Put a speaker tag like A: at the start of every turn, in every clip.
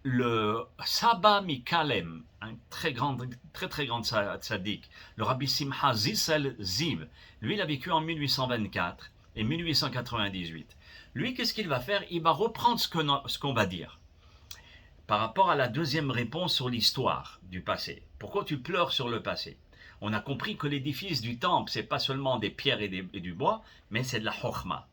A: le Saba Mikalem, un très grand tzaddik, le Rabbi Simcha Zissel Ziv, lui il a vécu en 1824 et 1898. Lui, qu'est-ce qu'il va faire? Il va reprendre ce qu'on va dire par rapport à la deuxième réponse sur l'histoire du passé. Pourquoi tu pleures sur le passé? On a compris que l'édifice du temple, c'est pas seulement des pierres et du bois, mais c'est de la chokhma.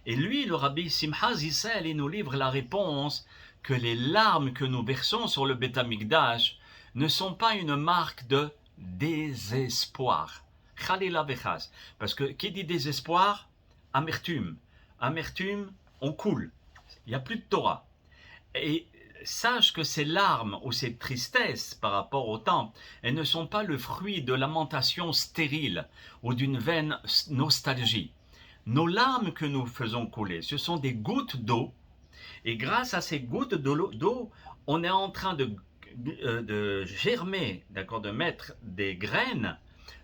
A: Et lui, le Rabbi Simcha Zissel, il nous livre la réponse que les larmes que nous versons sur le Beth Amikdash ne sont pas une marque de désespoir. Khalila vechaz. Parce que qui dit désespoir? Amertume. Amertume, on coule. Il n'y a plus de Torah. Et sache que ces larmes ou ces tristesses par rapport au temps, elles ne sont pas le fruit de lamentations stériles ou d'une vaine nostalgie. Nos larmes que nous faisons couler, ce sont des gouttes d'eau, et grâce à ces gouttes d'eau, on est en train de germer, d'accord, de mettre des graines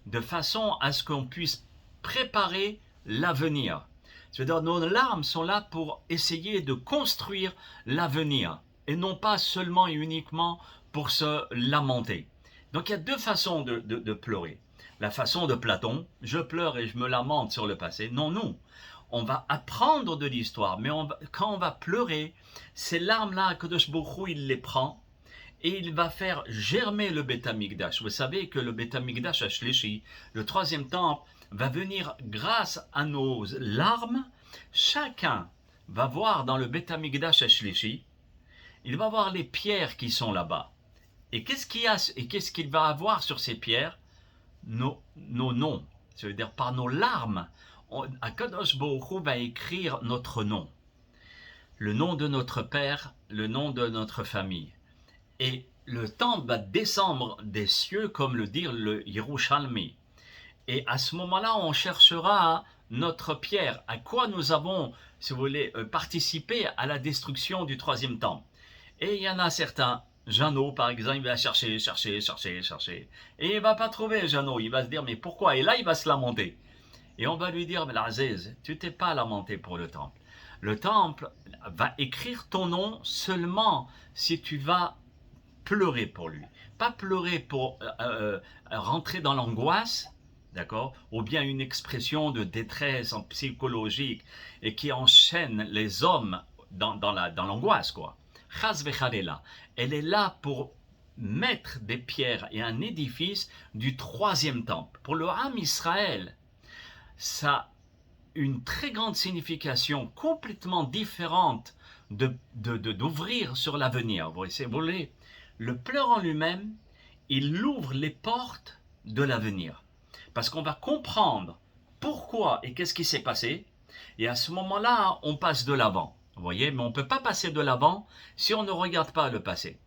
A: de façon à ce qu'on puisse préparer l'avenir. C'est-à-dire nos larmes sont là pour essayer de construire l'avenir et non pas seulement et uniquement pour se lamenter. Donc il y a deux façons de pleurer. La façon de Platon, je pleure et je me lamente sur le passé. Non, non. On va apprendre de l'histoire, mais quand on va pleurer, ces larmes-là, Kadosh Baruch Hu, il les prend et il va faire germer le Beth Amikdash. Vous savez que le Beth Amikdash à Shlishi, le troisième temple, va venir grâce à nos larmes. Chacun va voir dans le Beth Amikdash à Shlishi, il va voir les pierres qui sont là-bas. Et qu'est-ce qu'il va avoir sur ces pierres? Nos noms. Ça veut dire par nos larmes, Akadosh Baruch Hu va écrire notre nom. Le nom de notre père, le nom de notre famille. Et le temple va descendre des cieux, comme le dit le Yerushalmi. Et à ce moment-là, on cherchera notre pierre. À quoi nous avons, si vous voulez, participé à la destruction du troisième temple. Et il y en a certains, Jeannot par exemple, il va chercher. Et il ne va pas trouver Jeannot, il va se dire mais pourquoi? Et là il va se lamenter. Et on va lui dire, mais l'Aziz, tu t'es pas lamenté pour le temple. Le temple va écrire ton nom seulement si tu vas pleurer pour lui. Pas pleurer pour rentrer dans l'angoisse, d'accord? Ou bien une expression de détresse psychologique et qui enchaîne les hommes dans l'angoisse, quoi. Chas vecharela. Elle est là pour mettre des pierres et un édifice du troisième temple. Pour le Ham Israël, ça a une très grande signification complètement différente d'ouvrir sur l'avenir. Vous voyez, le pleur en lui-même, il ouvre les portes de l'avenir. Parce qu'on va comprendre pourquoi et qu'est-ce qui s'est passé. Et à ce moment-là, on passe de l'avant. Vous voyez, mais on ne peut pas passer de l'avant si on ne regarde pas le passé.